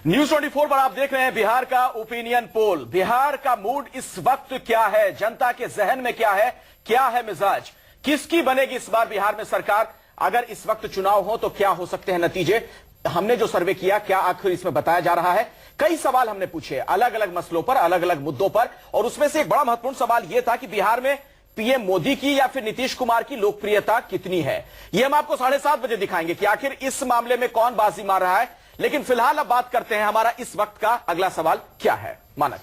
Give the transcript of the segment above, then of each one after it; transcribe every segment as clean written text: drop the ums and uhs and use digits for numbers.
News 24 पर आप देख रहे हैं बिहार का ओपिनियन पोल। बिहार का मूड इस वक्त क्या है, जनता के जहन में क्या है मिजाज, किसकी बनेगी इस बार बिहार में सरकार, अगर इस वक्त चुनाव हो तो क्या हो सकते हैं नतीजे। हमने जो सर्वे किया, क्या आखिर इसमें बताया जा रहा है। कई सवाल हमने पूछे अलग अलग मसलों पर, अलग अलग मुद्दों पर, और उसमें से एक बड़ा महत्वपूर्ण सवाल यह था कि बिहार में पीएम मोदी की या फिर नीतीश कुमार की लोकप्रियता कितनी है। यह हम आपको 7:30 बजे दिखाएंगे कि आखिर इस मामले में कौन बाजी मार रहा है। लेकिन फिलहाल अब बात करते हैं हमारा इस वक्त का अगला सवाल क्या है। मानक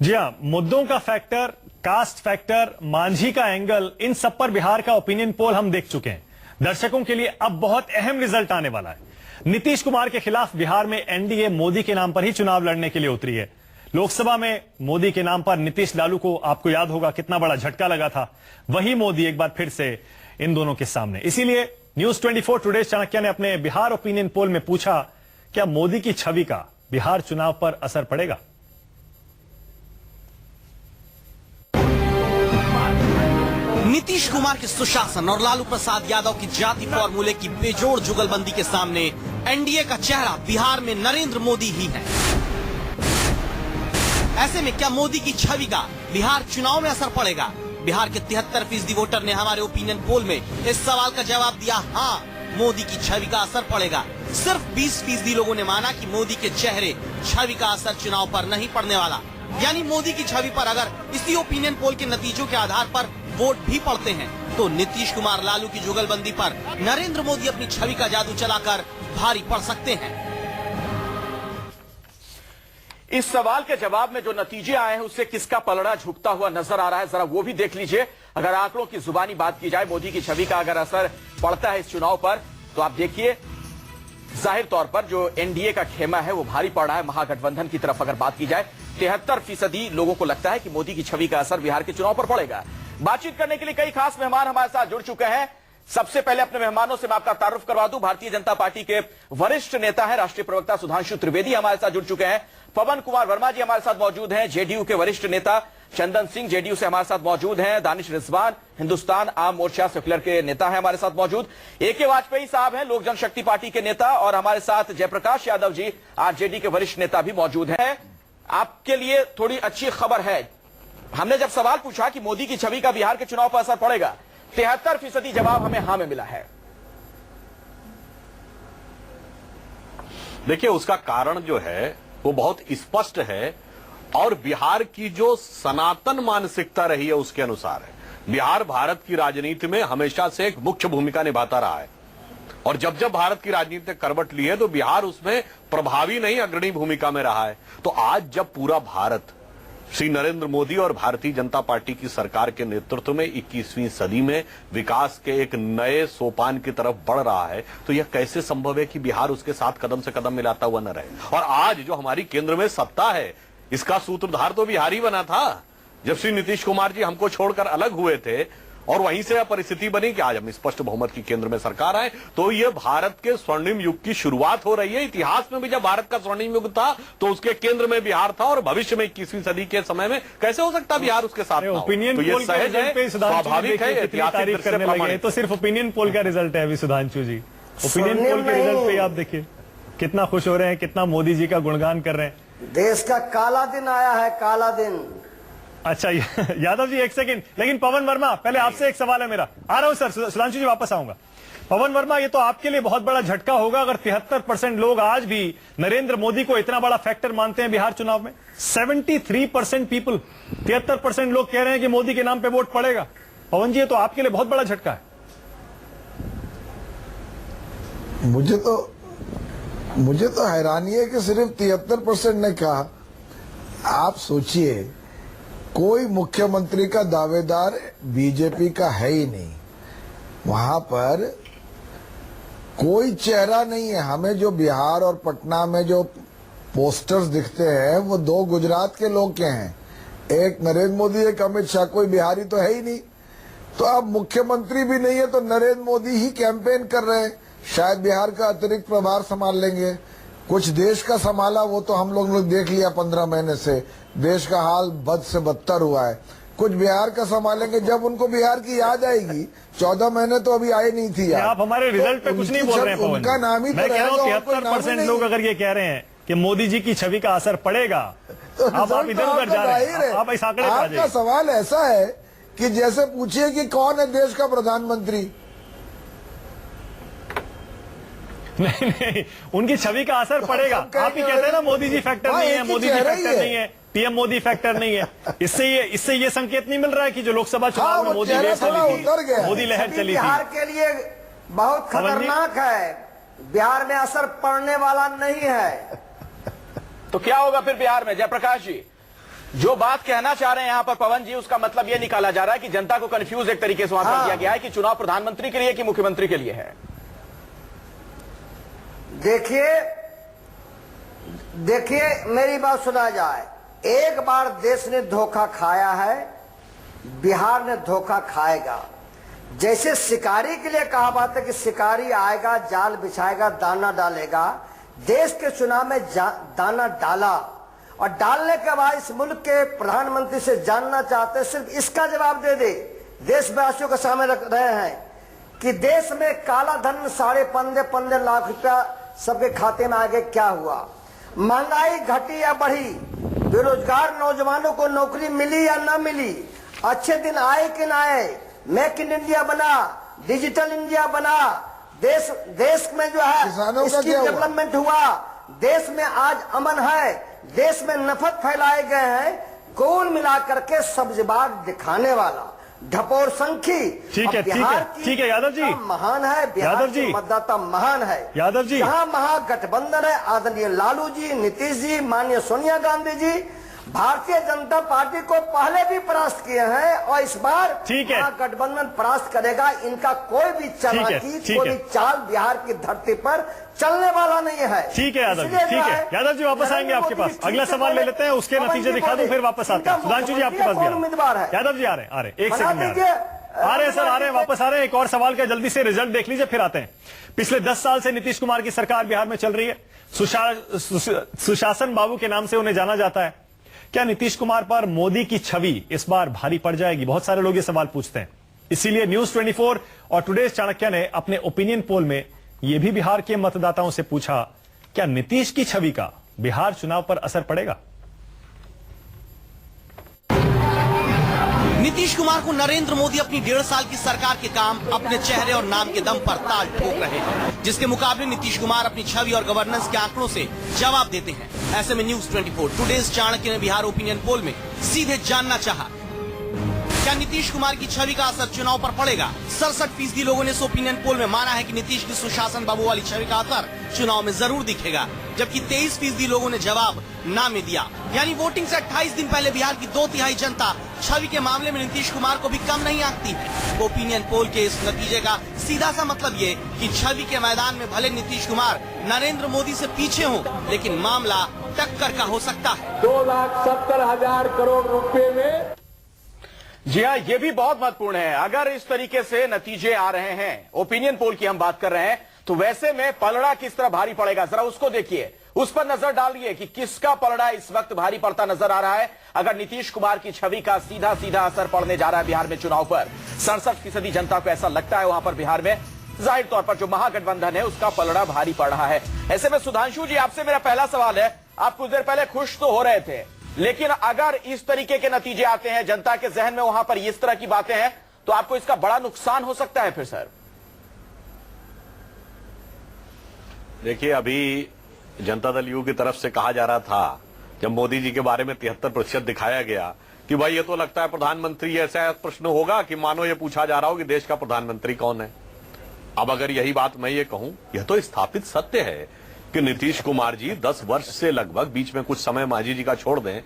जी हां, मुद्दों का फैक्टर, कास्ट फैक्टर, मांझी का एंगल, इन सब पर बिहार का ओपिनियन पोल हम देख चुके हैं। दर्शकों के लिए अब बहुत अहम रिजल्ट आने वाला है। नीतीश कुमार के खिलाफ बिहार में एनडीए मोदी के नाम पर ही चुनाव लड़ने के लिए उतरी है। लोकसभा में मोदी के नाम पर नीतीश लालू को आपको याद होगा कितना बड़ा झटका लगा था। वही मोदी एक बार फिर से इन दोनों के सामने। इसीलिए न्यूज 24 टुडे चाणक्य ने अपने बिहार ओपिनियन पोल में पूछा, क्या मोदी की छवि का बिहार चुनाव पर असर पड़ेगा। नीतीश कुमार के सुशासन और लालू प्रसाद यादव की जाति फॉर्मूले की बेजोड़ जुगलबंदी के सामने एनडीए का चेहरा बिहार में नरेंद्र मोदी ही है। ऐसे में क्या मोदी की छवि का बिहार चुनाव में असर पड़ेगा। बिहार के 73% वोटर ने हमारे ओपिनियन पोल में इस सवाल का जवाब दिया, हाँ मोदी की छवि का असर पड़ेगा। सिर्फ 20% लोगों ने माना कि मोदी के चेहरे छवि का असर चुनाव पर नहीं पड़ने वाला। यानी मोदी की छवि पर अगर इसी ओपिनियन पोल के नतीजों के आधार पर वोट भी पड़ते हैं तो नीतीश कुमार लालू की जुगलबंदी पर नरेंद्र मोदी अपनी छवि का जादू चलाकर भारी पड़ सकते हैं। इस सवाल के जवाब में जो नतीजे आए हैं उससे किसका पलड़ा झुकता हुआ नजर आ रहा है, जरा वो भी देख लीजिए। अगर आंकड़ों की जुबानी बात की जाए, मोदी की छवि का अगर असर पड़ता है इस चुनाव पर, तो आप देखिए जाहिर तौर पर जो एनडीए का खेमा है वो भारी पड़ रहा है। महागठबंधन की तरफ अगर बात की जाए, 73% लोगों को लगता है कि मोदी की छवि का असर बिहार के चुनाव पर पड़ेगा। बातचीत करने के लिए कई खास मेहमान हमारे साथ जुड़ चुके हैं। सबसे पहले अपने मेहमानों से मैं आपका तारुफ करवा दूं। भारतीय जनता पार्टी के वरिष्ठ नेता हैं, राष्ट्रीय प्रवक्ता सुधांशु त्रिवेदी हमारे साथ जुड़ चुके हैं। पवन कुमार वर्मा जी हमारे साथ मौजूद हैं। जेडीयू के वरिष्ठ नेता चंदन सिंह जेडीयू से हमारे साथ मौजूद हैं। दानिश रिजवान हिंदुस्तान आम मोर्चा सेक्युलर के नेता हैं हमारे साथ मौजूद। एके वाजपेयी साहब हैं, लोक जनशक्ति पार्टी के नेता, और हमारे साथ जयप्रकाश यादव जी आरजेडी के वरिष्ठ नेता भी मौजूद हैं। आपके लिए थोड़ी अच्छी खबर है, हमने जब सवाल पूछा कि मोदी की छवि का बिहार के चुनाव पर असर पड़ेगा, 73% जवाब हमें हां में मिला है। देखिए, उसका कारण जो है वो बहुत स्पष्ट है और बिहार की जो सनातन मानसिकता रही है उसके अनुसार है। बिहार भारत की राजनीति में हमेशा से एक मुख्य भूमिका निभाता रहा है और जब जब भारत की राजनीति ने करवट ली है तो बिहार उसमें प्रभावी नहीं, अग्रणी भूमिका में रहा है। तो आज जब पूरा भारत श्री नरेंद्र मोदी और भारतीय जनता पार्टी की सरकार के नेतृत्व में 21वीं सदी में विकास के एक नए सोपान की तरफ बढ़ रहा है, तो यह कैसे संभव है कि बिहार उसके साथ कदम से कदम मिलाता हुआ न रहे। और आज जो हमारी केंद्र में सत्ता है, इसका सूत्रधार तो बिहार ही बना था। जब श्री नीतीश कुमार जी हमको छोड़कर अलग हुए थे और वहीं से यह परिस्थिति बनी कि आज हम स्पष्ट बहुमत की केंद्र में सरकार है, तो यह भारत के स्वर्णिम युग की शुरुआत हो रही है। इतिहास में भी जब भारत का स्वर्णिम युग था तो उसके केंद्र में बिहार था और भविष्य में 21वीं सदी के समय में कैसे हो सकता बिहार उसके साथ। ओपिनियन पोल का रिजल्ट पे स्वाभाविक है, तारीफ करने लगे तो सिर्फ ओपिनियन पोल का रिजल्ट है अभी सुधांशु जी। ओपिनियन पोल के रिजल्ट पे आप देखिए कितना खुश हो रहे हैं, कितना मोदी जी का गुणगान कर रहे हैं। देश का काला दिन आया है, काला दिन। अच्छा यादव जी एक सेकंड, लेकिन पवन वर्मा पहले आपसे एक सवाल है मेरा। आ रहा हूं सर, सुधांशु जी वापस आऊंगा। पवन वर्मा, ये तो आपके लिए बहुत बड़ा झटका होगा अगर 73% लोग आज भी नरेंद्र मोदी को इतना बड़ा फैक्टर मानते हैं बिहार चुनाव में। 73% पीपल, 73% लोग कह रहे हैं कि मोदी के नाम पे वोट पड़ेगा। पवन जी, ये तो आपके लिए बहुत बड़ा झटका है। मुझे तो हैरानी है कि सिर्फ 73% ने कहा। आप सोचिए, कोई मुख्यमंत्री का दावेदार बीजेपी का है ही नहीं, वहां पर कोई चेहरा नहीं है। हमें जो बिहार और पटना में जो पोस्टर्स दिखते हैं वो 2 गुजरात के लोग के हैं, एक नरेंद्र मोदी, एक अमित शाह। कोई बिहारी तो है ही नहीं। तो अब मुख्यमंत्री भी नहीं है तो नरेंद्र मोदी ही कैंपेन कर रहे हैं। शायद बिहार का अतिरिक्त प्रभार संभाल लेंगे। कुछ देश का संभाला, वो तो हम लोग देख लिया 15 महीने से, देश का हाल बद से बदतर हुआ है। कुछ बिहार का संभालेंगे जब उनको बिहार की याद आएगी। 14 महीने तो अभी आई नहीं थी यार। आप हमारे रिजल्ट पे कुछ नहीं बोल रहे हैं पवन। उनका नाम ही मैं कह रहा हूं 73% लोग अगर ये कह रहे हैं कि मोदी जी की छवि का असर पड़ेगा। तो अब आप इधर उधर जा रहे हैं, आप इस आंकड़े पे आ आपका जाइए। सवाल ऐसा है कि जैसे पूछिए कि कौन है देश का प्रधानमंत्री। नहीं, उनकी छवि का असर पड़ेगा। आप ही कहते हैं ना मोदी जी फैक्टर हाँ, नहीं है, एक ही मोदी जी चेहरा ही फैक्टर है। नहीं है, पीएम मोदी फैक्टर नहीं है। इससे ये संकेत नहीं मिल रहा है कि जो लोकसभा हाँ, चुनाव में वो मोदी चेहरा वेव थोड़ा चली उतर गया थी, है। मोदी लहर छवि चली थी। बिहार के लिए बहुत पवन जी? खतरनाक है। बिहार में असर पड़ने वाला नहीं है। तो क्या होगा फिर बिहार में? जयप्रकाश जी, जो बात कहना चाह रहे हैं यहां पर पवन जी, उसका मतलब यह निकाला जा रहा है कि जनता को कंफ्यूज एक तरीके से वहां कर दिया गया है कि चुनाव प्रधानमंत्री के लिए कि मुख्यमंत्री के लिए है। देखिए मेरी बात सुना जाए। एक बार देश ने धोखा खाया है, बिहार ने धोखा खाएगा। जैसे शिकारी के लिए कहा बात है कि शिकारी आएगा, जाल बिछाएगा, दाना डालेगा। देश के चुनाव में दाना डाला और डालने के बाद इस मुल्क के प्रधानमंत्री से जानना चाहते हैं, सिर्फ इसका जवाब दे दे। देशवासियों के सामने रख रहे हैं कि देश में काला धन 15.5 लाख रुपया सबके खाते में आ गए, क्या हुआ? महंगाई घटी या बढ़ी? बेरोजगार नौजवानों को नौकरी मिली या न मिली? अच्छे दिन आए कि ना आए? मेक इन इंडिया बना, डिजिटल इंडिया बना, देश में जो किसानों है का इसकी क्या हुआ? डेवलपमेंट हुआ। देश में आज अमन है, देश में नफरत फैलाए गए हैं। कुल मिलाकर के सब्जबाग दिखाने वाला ढपोर संखी ठीक है, ठीक है यादव जी, महान है। बिहार यादव जी, के मतदाता महान है। यादव जी, जहां महागठबंधन है, आदरणीय लालू जी, नीतीश जी, माननीय सोनिया गांधी जी भारतीय जनता पार्टी को पहले भी परास्त किए हैं और इस बार ठीक है, गठबंधन परास्त करेगा। इनका कोई भी चालाकी, कोई भी चाल बिहार की धरती पर चलने वाला नहीं है। ठीक है यादव जी, ठीक है यादव जी, वापस आएंगे आपके पास। अगला सवाल ले लेते हैं, उसके नतीजे दिखा दूं, फिर वापस आते हैं। सुधांशु जी आपके पास भी उम्मीदवार है। यादव जी आ रहे हैं, एक सेकंड में आ रहे हैं सर, आ रहे हैं, वापस आ रहे हैं। एक और सवाल का जल्दी से रिजल्ट देख लीजिए, फिर आते हैं। पिछले 10 साल से नीतीश कुमार की सरकार बिहार में चल रही है। सुशासन बाबू के नाम से उन्हें जाना जाता है। क्या नीतीश कुमार पर मोदी की छवि इस बार भारी पड़ जाएगी? बहुत सारे लोग ये सवाल पूछते हैं। इसीलिए न्यूज 24 और टुडेज चाणक्य ने अपने ओपिनियन पोल में यह भी बिहार के मतदाताओं से पूछा, क्या नीतीश की छवि का बिहार चुनाव पर असर पड़ेगा? नीतीश कुमार को नरेंद्र मोदी अपनी 1.5 साल की सरकार के काम अपने चेहरे और नाम के दम पर ताल ठोक रहे हैं, जिसके मुकाबले नीतीश कुमार अपनी छवि और गवर्नेंस के आंकड़ों से जवाब देते हैं। ऐसे में न्यूज 24 टुडेज चाणक्य ने बिहार ओपिनियन पोल में सीधे जानना चाहा, क्या नीतीश कुमार की छवि का असर चुनाव पर पड़ेगा? 67% लोगों ने इस ओपिनियन पोल में माना है कि नीतीश की सुशासन बाबू वाली छवि का असर चुनाव में जरूर दिखेगा, जबकि 23% लोगों ने जवाब ना में दिया। यानी वोटिंग से 28 दिन पहले बिहार की 2/3 जनता छवि के मामले में नीतीश कुमार को भी कम नहीं आंकती है। ओपिनियन पोल के इस नतीजे का सीधा सा मतलब ये कि छवि के मैदान में भले नीतीश कुमार नरेंद्र मोदी से पीछे हों, लेकिन मामला टक्कर का हो सकता है। 2,70,000 करोड़ रुपए में। जी हाँ, ये भी बहुत महत्वपूर्ण है। अगर इस तरीके से नतीजे आ रहे हैं, ओपिनियन पोल की हम बात कर रहे हैं, तो वैसे में पलड़ा किस तरह भारी पड़ेगा, जरा उसको देखिए, उस पर नजर डालिए कि किसका पलड़ा इस वक्त भारी पड़ता नजर आ रहा है। अगर नीतीश कुमार की छवि का सीधा सीधा असर पड़ने जा रहा है बिहार में चुनाव पर, 67% जनता को ऐसा लगता है वहां पर बिहार में, जाहिर तौर पर जो महागठबंधन है उसका पलड़ा भारी पड़ रहा है। ऐसे में सुधांशु जी, आपसे मेरा पहला सवाल है, आप कुछ देर पहले खुश तो हो रहे थे, लेकिन अगर इस तरीके के नतीजे आते हैं, जनता के जहन में वहां पर इस तरह की बातें हैं, तो आपको इसका बड़ा नुकसान हो सकता है फिर सर? देखिए, अभी जनता दल यू की तरफ से कहा जा रहा था, जब मोदी जी के बारे में 73% दिखाया गया, कि भाई ये तो लगता है प्रधानमंत्री, ऐसा प्रश्न होगा कि मानो ये पूछा जा रहा हो कि देश का प्रधानमंत्री कौन है। अब अगर यही बात मैं ये कहूं, यह तो स्थापित सत्य है कि नीतीश कुमार जी 10 वर्ष से लगभग, बीच में कुछ समय मांझी जी का छोड़ दें,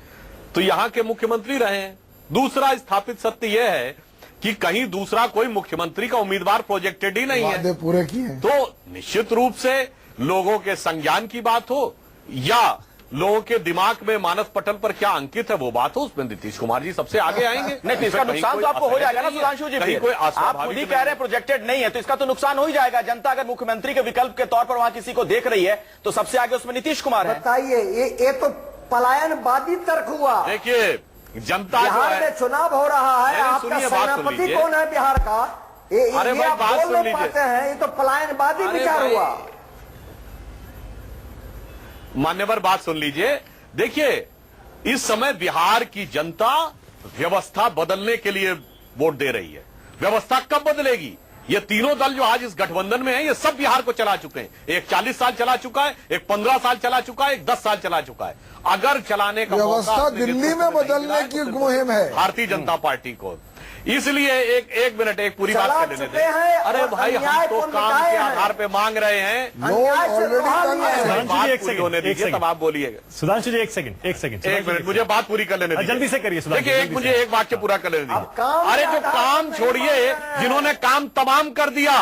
तो यहां के मुख्यमंत्री रहे हैं। दूसरा स्थापित सत्य यह है कि कहीं दूसरा कोई मुख्यमंत्री का उम्मीदवार प्रोजेक्टेड ही नहीं है। वादे पूरे किए। तो निश्चित रूप से लोगों के संज्ञान की बात हो या लोगों के दिमाग में मानस पटल पर क्या अंकित है वो बात हो, उसमें नीतीश कुमार जी सबसे आगे आएंगे। नहीं, तो इसका नुकसान तो आपको हो जाएगा ना सुधांशु जी। फिर आप खुद ही कह रहे हैं प्रोजेक्टेड नहीं है, तो इसका तो नुकसान हो ही जाएगा। जनता अगर मुख्यमंत्री के विकल्प के तौर पर वहां किसी को देख रही है, तो सबसे आगे उसमें नीतीश कुमार है। बताइए, ये तो पलायनवादी तर्क हुआ। देखिए, जनता जो बिहार है, में चुनाव हो रहा है, आपका सुनिए, बात सुन सेनापति लीजिए। कौन है बिहार का? अरे ये भाई, आप बात बोल सुन नहीं लीजिए। पाते हैं, ये तो पलायनवादी अरे विचार भाई, हुआ। मान्यवर बात सुन लीजिए। देखिए, इस समय बिहार की जनता व्यवस्था बदलने के लिए वोट दे रही है। व्यवस्था कब बदलेगी? ये तीनों दल जो आज इस गठबंधन में हैं, ये सब बिहार को चला चुके हैं। एक 40 साल चला चुका है, एक 15 साल चला चुका है, एक 10 साल चला चुका है। अगर चलाने का व्यवस्था दिल्ली में बदलने की मुहिम है भारतीय जनता पार्टी को, इसलिए एक मिनट, एक पूरी बात कर लेने चुके दें। हैं अरे और भाई, हम अन्याय तो को काम मिटाए के हैं। आधार पे मांग रहे हैं। लोग ऑलरेडी तंग है। सुधांशु जी, बात एक पूरी सेकंड, होने एक दीजिए, सेकंड। तब आप बोलिएगा। सुधांशु जी एक सेकंड एक मिनट, मुझे बात पूरी कर लेने दीजिए। जल्दी से करिए सुधांशु, देखिए, जल्दी मुझे से। एक वाक्य पूरा कर लेने अब काम दीजिए। अरे के जो आधार काम पर छोड़िए, नहीं है। जिन्होंने काम तमाम कर दिया,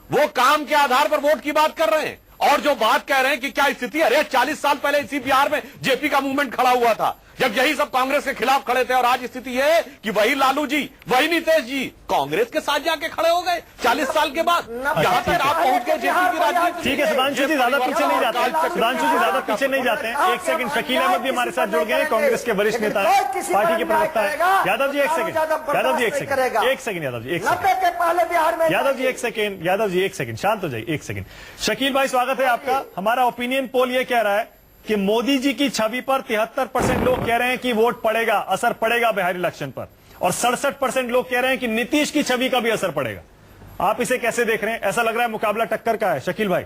वो काम के आधार पर वोट की बात कर रहे हैं। और जो बात कह रहे हैं कि क्या स्थिति, अरे 40 साल पहले इसी बिहार में जेपी का मूवमेंट खड़ा हुआ था, जब यही सब कांग्रेस के खिलाफ खड़े थे। और आज स्थिति यह है कि वही लालू जी, वही नीतीश जी कांग्रेस के साथ जाके खड़े हो गए 40 साल के बाद। यहां तक आप पहुंच गए जेपी की राजनीति। ठीक है सुधांशु जी, ज्यादा पीछे नहीं जाते हैं। सुधांशु जी ज्यादा पीछे नहीं जाते हैं। एक सेकंड, शकील अहमद भी हमारे साथ जुड़ गए हैं, कांग्रेस के वरिष्ठ नेता हैं, पार्टी के प्रवक्ता हैं। यादव जी एक सेकंड, यादव जी एक सेकंड, एक सेकंड, यादव जी एक सेकंड, 90 के पहले बिहार में यादव जी एक सेकंड, यादव जी एक सेकंड, शांत हो जाइए एक सेकंड। शकील भाई स्वागत है आपका। हमारा ओपिनियन पोल ये कह रहा है कि मोदी जी की छवि पर 73% लोग कह रहे हैं कि वोट पड़ेगा, असर पड़ेगा बिहार इलेक्शन पर, और 67% लोग कह रहे हैं कि नीतीश की छवि का भी असर पड़ेगा। आप इसे कैसे देख रहे हैं? ऐसा लग रहा है मुकाबला टक्कर का है। शकील भाई।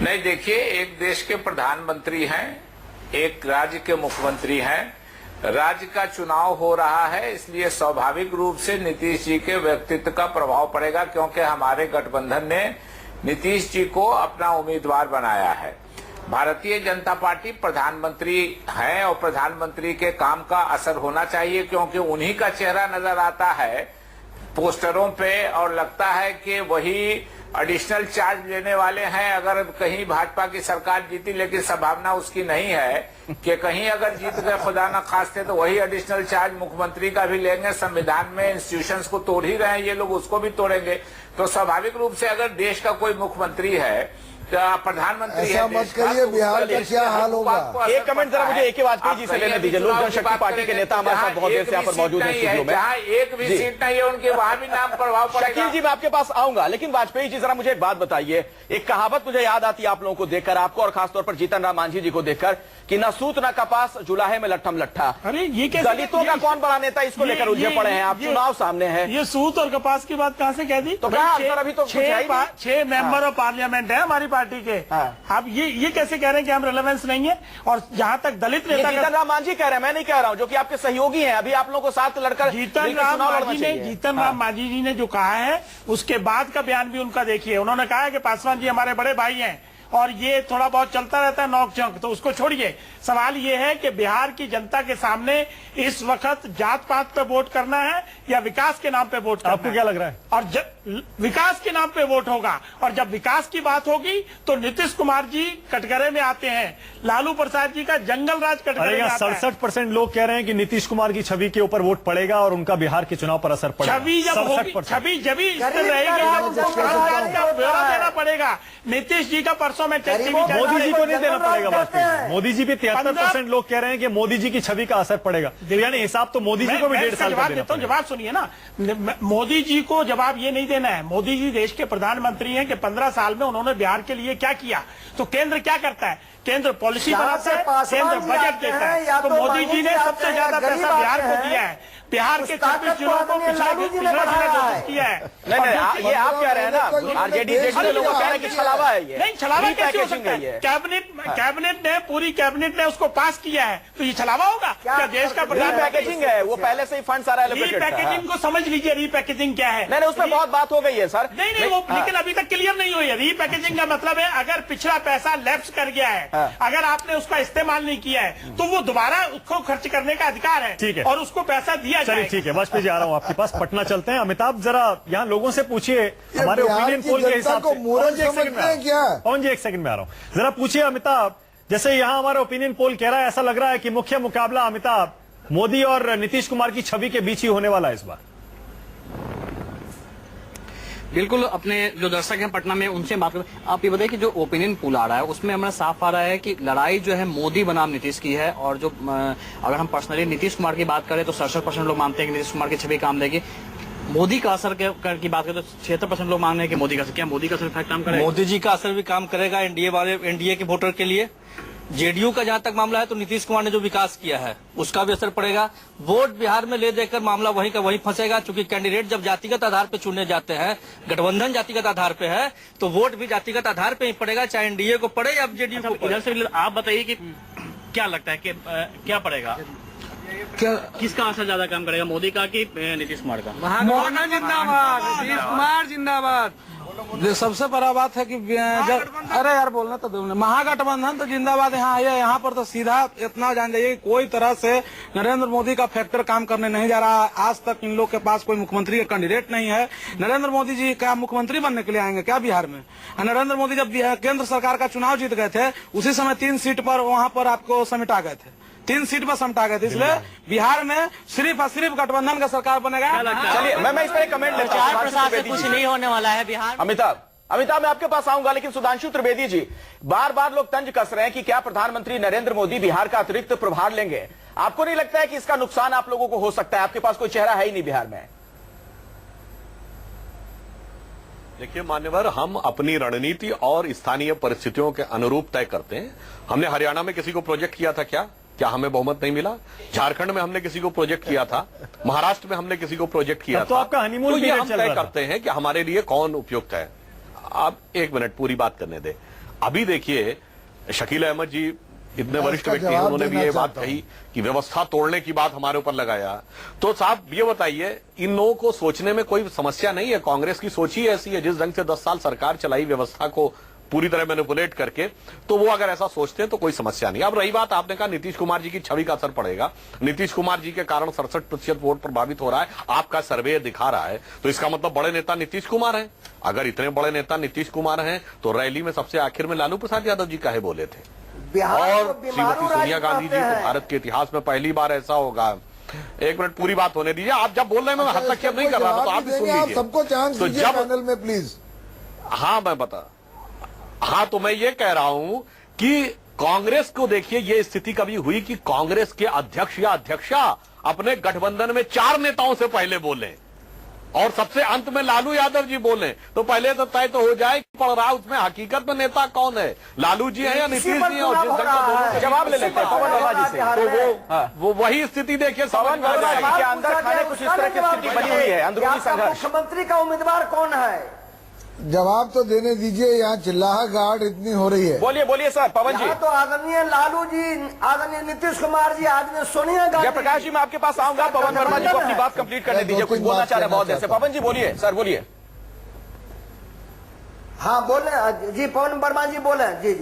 नहीं, देखिए, एक देश के प्रधानमंत्री हैं, एक राज्य के मुख्यमंत्री हैं। राज्य का चुनाव हो रहा है, इसलिए स्वाभाविक रूप से नीतीश जी के व्यक्तित्व का प्रभाव पड़ेगा, क्योंकि हमारे गठबंधन ने नीतीश जी को अपना उम्मीदवार बनाया है। भारतीय जनता पार्टी प्रधानमंत्री है और प्रधानमंत्री के काम का असर होना चाहिए, क्योंकि उन्हीं का चेहरा नजर आता है पोस्टरों पे, और लगता है कि वही एडिशनल चार्ज लेने वाले हैं अगर कहीं भाजपा की सरकार जीती। लेकिन संभावना उसकी नहीं है कि कहीं अगर जीत गए खुदा न खास्ते तो वही एडिशनल चार्ज मुख्यमंत्री का भी लेंगे। संविधान में इंस्टीट्यूशंस को तोड़ ही रहे हैं ये लोग, उसको भी तोड़ेंगे। तो स्वाभाविक रूप से अगर देश का कोई मुख्यमंत्री है, प्रधानमंत्री ऐसा मत करिए, बिहार का क्या हाल होगा? एक कमेंट जरा मुझे ए.के. वाजपेयी जी से लेने दीजिए। लोक जनशक्ति पार्टी के नेता हमारे साथ बहुत देर से यहाँ पर मौजूद हैं स्टूडियो में। जहाँ एक भी सीट नहीं है उनके, वहां भी नाम प्रभाव पड़ेगा। शकील जी, मैं आपके पास आऊंगा, लेकिन वाजपेयी जी जरा मुझे एक बात बताइए। एक कहावत मुझे याद आती है आप लोगों को देखकर, आपको और खासतौर पर जीतन राम मांझी जी को देखकर, कि न सूत न कपास जुलाहे में लट्ठम लट्ठा। अरे ये कैसे, दलितों का कौन बड़ा नेता इसको लेकर उलझे पड़े हैं आप? चुनाव सामने है, ये सूत और कपास की बात कहां से कह दी? तो क्या आंसर अभी तो कुछ है ही नहीं। 6 मेंबर ऑफ पार्लियामेंट है हमारी पार्टी के। आप ये कैसे कह रहे हैं कि हम रेलेवेंस नहीं है? और जहां तक दलित नेता, जीतन राम मांझी कह रहे हैं, मैं नहीं कह रहा हूं, जो कि आपके सहयोगी हैं, अभी आप लोगों को साथ लड़कर जीतन राम मांझी जी ने जो कहा है, उसके बाद का बयान भी उनका देखिए। उन्होंने कहा है कि पासवान जी हमारे बड़े भाई हैं और ये थोड़ा बहुत चलता रहता है नोक झोंक, तो उसको छोड़िए। सवाल ये है कि बिहार की जनता के सामने इस वक्त जात पात पे वोट करना है या विकास के नाम पे वोट करना है? आपको क्या लग रहा है? और विकास के नाम पे वोट होगा, और जब विकास की बात होगी तो नीतीश कुमार जी कटघरे में आते हैं, लालू प्रसाद जी का जंगल राज कटघरे में आता है। 67% लोग कह रहे हैं कि नीतीश कुमार की छवि के ऊपर वोट पड़ेगा और उनका बिहार के चुनाव पर असर पड़ेगा। छवि जब होगी, छवि जब ही रहेगी, ब्यौरा देना पड़ेगा। नीतीश जी का परसों में मोदी जी को नहीं देना पड़ेगा। वाजपेयी मोदी जी भी 73% लोग कह रहे हैं कि मोदी जी की छवि का असर पड़ेगा। यानी हिसाब तो मोदी जी को भी 1.5 साल का देना पड़ेगा। जवाब सुनिए ना, मोदी जी को जवाब ये नहीं देना है। मोदी जी देश के प्रधानमंत्री हैं कि 15 साल में उन्होंने बिहार के लिए क्या किया। तो केंद्र क्या करता है? केंद्र पॉलिसी बनाता है, केंद्र बजट देता है। तो मोदी जी ने सबसे ज्यादा पैसा बिहार को दिया है। बिहार के 26 जिलों को पिछले किया है। नहीं, ये आप कह रहे हैं ना, आरजेडी लोग कह रहे हैं कि छलावा है ये। नहीं, छलावा कैसे हो सकता है? कैबिनेट ने, पूरी कैबिनेट ने उसको पास किया है, तो ये छलावा होगा क्या? देश का पैकेजिंग है, वो पहले से ही फंड सारा एलोकेटेड था। रीपैकेजिंग को समझ लीजिए, रीपैकेजिंग क्या है? नहीं, उसमें बहुत बात हो गई है सर। नहीं, वो लेकिन अभी तक क्लियर नहीं हुई है। रीपैकेजिंग का मतलब है अगर पिछला पैसा लैप्स कर गया है, अगर आपने उसका इस्तेमाल नहीं किया है, तो वो दोबारा उसको खर्च करने का अधिकार है। ठीक है, और उसको पैसा दिया जाए। ठीक है, वाजपेयी जी आ रहा हूं आपके पास, पटना चलते हैं। अमिताभ जरा यहाँ लोगों से पूछिए, हमारे ओपिनियन पोल के हिसाब से। मूर्ख समझते हैं क्या? कौन जी, एक सेकंड में आ रहा हूं। जरा पूछिए अमिताभ, जैसे यहाँ हमारा ओपिनियन पोल कह रहा है, ऐसा लग रहा है कि मुख्य मुकाबला अमिताभ मोदी और नीतीश कुमार की छवि के बीच ही होने वाला है इस बार। बिल्कुल, अपने जो दर्शक हैं पटना में उनसे बात करें। आप ये बताइए कि जो ओपिनियन पोल आ रहा है उसमें हमारा साफ आ रहा है कि लड़ाई जो है मोदी बनाम नीतीश की है, और जो अगर हम पर्सनली नीतीश कुमार की बात करें तो 67% लोग मानते हैं कि नीतीश कुमार की छवि काम देगी। मोदी का असर की बात करें तो 76% लोग मांग रहे हैं कि मोदी का असर, क्या मोदी का असर इफेक्ट काम करेगा? मोदी जी का असर भी काम करेगा एनडीए के वोटर के लिए। जेडीयू का जहां तक मामला है तो नीतीश कुमार ने जो विकास किया है उसका भी असर पड़ेगा। वोट बिहार में ले देकर मामला वहीं का वहीं फंसेगा, क्योंकि कैंडिडेट जब जातिगत आधार पे चुने जाते हैं, गठबंधन जातिगत आधार पे है, तो वोट भी जातिगत आधार पे ही पड़ेगा, चाहे एनडीए को पड़े या जेडीयू को पड़े। इधर से आप बताइए कि क्या लगता है कि क्या पड़ेगा, किसका असर ज्यादा काम करेगा, मोदी का कि नीतीश कुमार का? महागठबंधन जिंदाबाद, नीतीश कुमार जिंदाबाद। सबसे बड़ा बात है कि अरे यार बोलना तो दो, महागठबंधन तो जिंदाबाद यहाँ है। यहाँ पर तो सीधा इतना जान जाइए कोई तरह से नरेंद्र मोदी का फैक्टर काम करने नहीं जा रहा है। आज तक इन लोग के पास कोई मुख्यमंत्री का कैंडिडेट नहीं है। नरेंद्र मोदी जी क्या मुख्यमंत्री बनने के लिए आएंगे क्या बिहार में? नरेंद्र मोदी जब केंद्र सरकार का चुनाव जीत गए थे उसी समय 3 सीट पर वहाँ पर आपको समेटा गए थे, 3 सीट पर समटा गए थे। इसलिए बिहार में सिर्फ और सिर्फ गठबंधन का सरकार बनेगा। चलिए मैं इस पर कमेंट लेता हूं। प्रसाद से कुछ नहीं होने वाला है बिहार। अमिताभ मैं आपके पास आऊंगा, लेकिन सुधांशु त्रिवेदी जी, बार बार लोग तंज कस रहे हैं कि क्या प्रधानमंत्री नरेंद्र मोदी बिहार का अतिरिक्त प्रभार लेंगे? आपको नहीं लगता है कि इसका नुकसान आप लोगों को हो सकता है? आपके पास कोई चेहरा है ही नहीं बिहार में। देखिए मान्यवर, हम अपनी रणनीति और स्थानीय परिस्थितियों के अनुरूप तय करते हैं। हमने हरियाणा में किसी को प्रोजेक्ट किया था क्या हमें बहुमत नहीं मिला? झारखंड में हमने किसी को प्रोजेक्ट किया था, महाराष्ट्र में हमने किसी को प्रोजेक्ट किया तो था। आपका हनीमून तो ये हम तय करते हैं कि हमारे लिए कौन उपयुक्त है। आप 1 मिनट पूरी बात करने दे। अभी देखिए शकील अहमद जी इतने वरिष्ठ व्यक्ति हैं, उन्होंने भी ये बात कही कि व्यवस्था तोड़ने की बात हमारे ऊपर लगाया। तो साहब ये बताइए, इन लोगों को सोचने में कोई समस्या नहीं है? कांग्रेस की सोच ही ऐसी है, जिस ढंग से 10 साल सरकार चलाई व्यवस्था को पूरी तरह मैनिपुलेट करके, तो वो अगर ऐसा सोचते हैं तो कोई समस्या नहीं। अब रही बात, आपने कहा नीतीश कुमार जी की छवि का असर पड़ेगा। नीतीश कुमार जी के कारण 67% वोट प्रभावित हो रहा है, आपका सर्वे दिखा रहा है। तो इसका मतलब बड़े नेता नीतीश कुमार हैं। अगर इतने बड़े नेता नीतीश कुमार हैं तो रैली में सबसे आखिर में लालू प्रसाद यादव जी काहे बोले थे? और श्रीमती सोनिया गांधी जी को भारत के इतिहास में पहली बार ऐसा होगा। 1 मिनट पूरी बात होने दीजिए। आप जब बोल रहे हैं मैं हस्तक्षेप नहीं कर रहा था, तो आप भी सुन लीजिए। सबको चांस दीजिए पैनल में प्लीज। हाँ तो मैं ये कह रहा हूं कि कांग्रेस को देखिए, ये स्थिति कभी हुई कि कांग्रेस के अध्यक्ष या अध्यक्षा अपने गठबंधन में 4 नेताओं से पहले बोले और सबसे अंत में लालू यादव जी बोले, तो पहले तो तय तो हो जाए कि पड़ रहा उसमें हकीकत में नेता कौन है, लालू जी है या नीतीश जी है? और जिस ढंग का जवाब ले लेते हैं पवन वर्मा जी से, तो वो वही स्थिति देखिए पवन वर्मा जी के अंदर खाने कुछ इस तरह की स्थिति बनी हुई है, अंदरूनी संघर्ष। मुख्यमंत्री का उम्मीदवार कौन है? जवाब तो देने दीजिए, यहाँ चिल्लाहट इतनी हो रही है। बोलिए सर पवन जी। तो आदरणीय लालू जी, आदरणीय नीतीश कुमार जी, आदरणीय सोनिया गांधी। जयप्रकाश जी मैं आपके पास आऊंगा, पवन वर्मा जी को अपनी बात कंप्लीट करने दीजिए, कुछ बोलना चाह रहे हैं बहुत देर से। पवन जी बोलिए, सर बोलिए। हाँ बोले जी, पवन वर्मा जी बोले। जी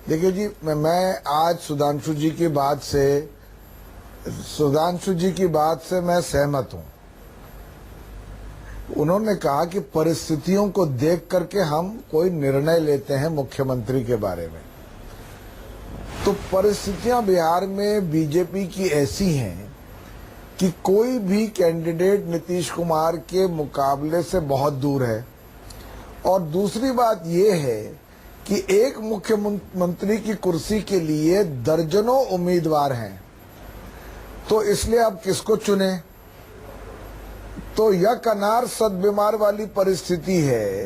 देखिए जी, मैं आज सुधांशु जी की बात से मैं सहमत हूँ। उन्होंने कहा कि परिस्थितियों को देख करके हम कोई निर्णय लेते हैं मुख्यमंत्री के बारे में। तो परिस्थितियां बिहार में बीजेपी की ऐसी हैं कि कोई भी कैंडिडेट नीतीश कुमार के मुकाबले से बहुत दूर है। और दूसरी बात यह है कि एक मुख्यमंत्री की कुर्सी के लिए दर्जनों उम्मीदवार हैं, तो इसलिए अब किसको चुने? तो यह कनार सदबीमार वाली परिस्थिति है।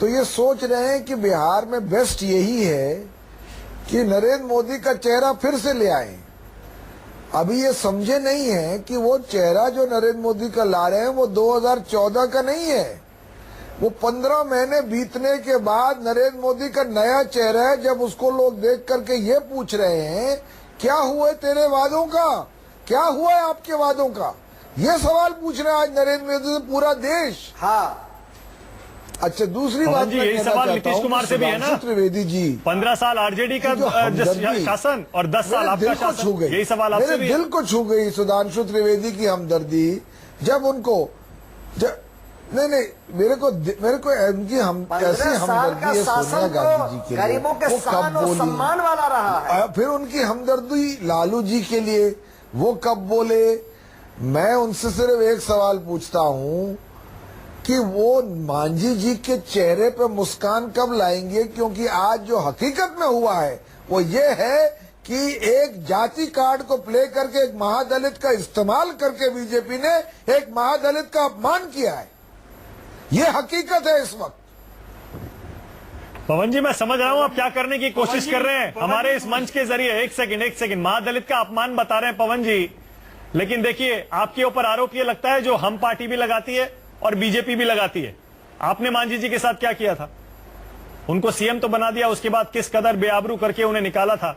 तो ये सोच रहे हैं कि बिहार में बेस्ट यही है कि नरेंद्र मोदी का चेहरा फिर से ले आए। अभी ये समझे नहीं है कि वो चेहरा जो नरेंद्र मोदी का ला रहे हैं वो 2014 का नहीं है, वो 15 महीने बीतने के बाद नरेंद्र मोदी का नया चेहरा है। जब उसको लोग देख करके ये पूछ रहे हैं क्या हुआ तेरे वादों का, क्या हुआ है आपके वादों का, ये सवाल पूछ रहे हैं आज नरेंद्र मोदी से पूरा देश। हाँ अच्छा, दूसरी बात जी, यही सवाल नीतीश कुमार से भी है ना त्रिवेदी जी। 15 साल आरजेडी का शासन और 10 साल आपका शासन, यही सवाल आपसे भी है। दिल को छू गई सुधांशु त्रिवेदी की हमदर्दी जब उनको नहीं मेरे को उनकी ऐसी हमदर्दी है सोनिया गांधी जी के लिए, गरीबों के सम्मान वाला रहा है। फिर उनकी हमदर्दी लालू जी के लिए वो कब बोले? मैं उनसे सिर्फ एक सवाल पूछता हूं कि वो मांझी जी के चेहरे पे मुस्कान कब लाएंगे? क्योंकि आज जो हकीकत में हुआ है वो ये है कि एक जाति कार्ड को प्ले करके एक महादलित का इस्तेमाल करके बीजेपी ने एक महादलित का अपमान किया है। ये हकीकत है इस वक्त। पवन जी, मैं समझ रहा हूं आप क्या करने की कोशिश कर रहे हैं हमारे इस मंच के जरिए। एक सेकंड, महादलित का अपमान बता रहे हैं पवन जी, लेकिन देखिए आपके ऊपर आरोप ये लगता है जो हम पार्टी भी लगाती है और बीजेपी भी लगाती है। आपने मांझी जी के साथ क्या किया था? उनको सीएम तो बना दिया, उसके बाद किस कदर बेआबरू करके उन्हें निकाला था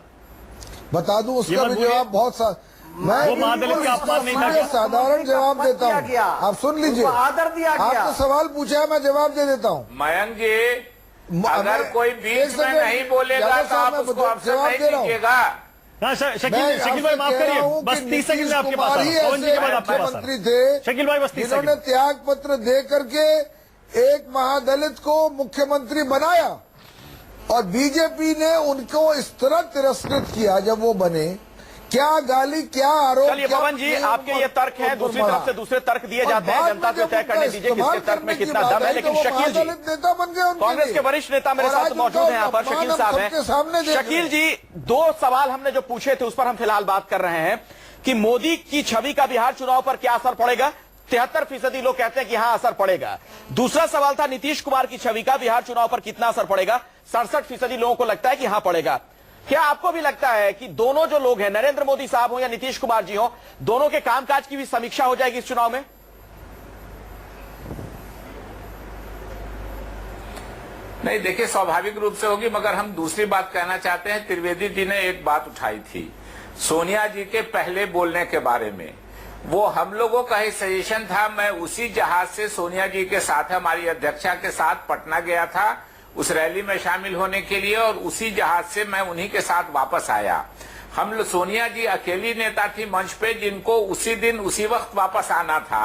बता दूं उसका भी जवाब बहुत मैं वो महादलित का अपमान नहीं था। साधारण जवाब देता हूँ, आप सुन लीजिए। आदर दिया गया। आपने सवाल पूछा है, मैं जवाब दे देता हूँ। मयंक जी, अगर कोई बीच में नहीं बोलेगा तो आप उसको अवसर नहीं दीजिएगा। शकील भाई माफ करिए, बस 30 सेकंड में आपके पास पवन जी के बाद आपके पास मंत्री थे शकील भाई, बस 30 सेकंड। जिन्होंने त्याग पत्र दे करके एक महादलित को मुख्यमंत्री बनाया और बीजेपी ने उनको इस तरह तिरस्कृत किया जब वो बने। क्या गाली, क्या आरोप। चलिए पवन जी, आपके ये तर्क हैं, दूसरी तरफ से दूसरे तर्क दिए जाते हैं, जनता से तय करने दीजिए किसके तर्क में कितना दम है। लेकिन शकील जी, नेता बन गए, कांग्रेस के वरिष्ठ नेता मेरे साथ मौजूद हैं यहाँ पर, शकील साहब हैं। शकील जी, दो सवाल हमने जो पूछे थे उस पर हम फिलहाल बात कर रहे हैं कि मोदी की छवि का बिहार चुनाव पर क्या असर पड़ेगा। 73% लोग कहते हैं कि हाँ असर पड़ेगा। दूसरा सवाल था नीतीश कुमार की छवि का बिहार चुनाव पर कितना असर पड़ेगा। 67% लोगों को लगता है कि हाँ पड़ेगा। क्या आपको भी लगता है कि दोनों जो लोग हैं, नरेंद्र मोदी साहब हो या नीतीश कुमार जी हो, दोनों के कामकाज की भी समीक्षा हो जाएगी इस चुनाव में? नहीं, देखिए स्वाभाविक रूप से होगी, मगर हम दूसरी बात कहना चाहते हैं। त्रिवेदी जी ने एक बात उठाई थी सोनिया जी के पहले बोलने के बारे में। वो हम लोगों का ही सजेशन था। मैं उसी जहाज से सोनिया जी के साथ, हमारी अध्यक्षा के साथ पटना गया था उस रैली में शामिल होने के लिए, और उसी जहाज से मैं उन्हीं के साथ वापस आया। हम लोग, सोनिया जी अकेली नेता थी मंच पे जिनको उसी दिन उसी वक्त वापस आना था।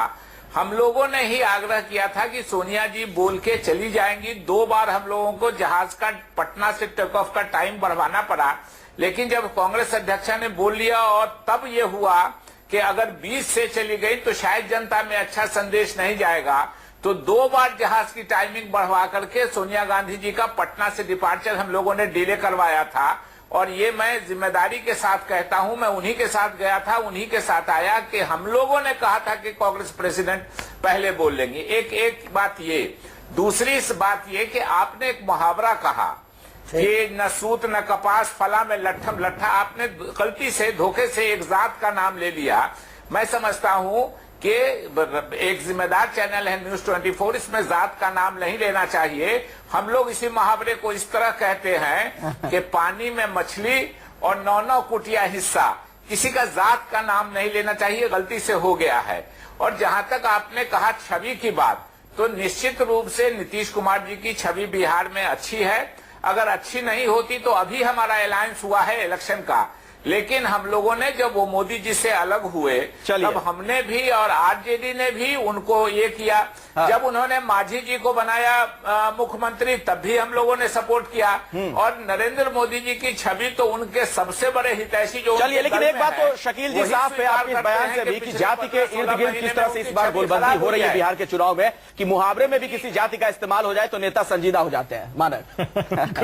हम लोगों ने ही आग्रह किया था कि सोनिया जी बोल के चली जाएंगी। 2 बार हम लोगों को जहाज का पटना से टेक ऑफ का टाइम बढ़वाना पड़ा, लेकिन जब कांग्रेस अध्यक्षा ने बोल लिया और तब ये हुआ कि अगर 20 से चली गई तो शायद जनता में अच्छा संदेश नहीं जाएगा, तो 2 बार जहाज की टाइमिंग बढ़वा करके सोनिया गांधी जी का पटना से डिपार्चर हम लोगों ने डिले करवाया था। और ये मैं जिम्मेदारी के साथ कहता हूं, मैं उन्हीं के साथ गया था, उन्हीं के साथ आया कि हम लोगों ने कहा था कि कांग्रेस प्रेसिडेंट पहले बोल लेंगे। एक बात ये। दूसरी बात ये कि आपने एक मुहावरा कहा कि न सूत न कपास फला में लट्ठम लट्ठा। आपने गलती से, धोखे से एक जात का नाम ले लिया। मैं समझता हूं कि एक जिम्मेदार चैनल है न्यूज 24, इसमें जात का नाम नहीं लेना चाहिए। हम लोग इसी मुहावरे को इस तरह कहते हैं कि पानी में मछली और 9 कुटिया हिस्सा। किसी का जात का नाम नहीं लेना चाहिए, गलती से हो गया है। और जहां तक आपने कहा छवि की बात, तो निश्चित रूप से नीतीश कुमार जी की छवि बिहार में अच्छी है। अगर अच्छी नहीं होती तो अभी हमारा अलायंस हुआ है इलेक्शन का, लेकिन हम लोगों ने जब वो मोदी जी से अलग हुए तब हमने भी और आरजेडी ने भी उनको ये किया। जब उन्होंने मांझी जी को बनाया मुख्यमंत्री तब भी हम लोगों ने सपोर्ट किया। और नरेंद्र मोदी जी की छवि तो उनके सबसे बड़े हितैषी जो। चलिए, लेकिन एक बात तो शकील जी साफ है आपके इस बयान से भी कि जाति के इर्द गिर्द किस तरह से इस बार गोलबंदी हो रही है बिहार के चुनाव में कि मुहावरे में भी किसी जाति का इस्तेमाल हो जाए तो नेता संजीदा हो जाते हैं। मानक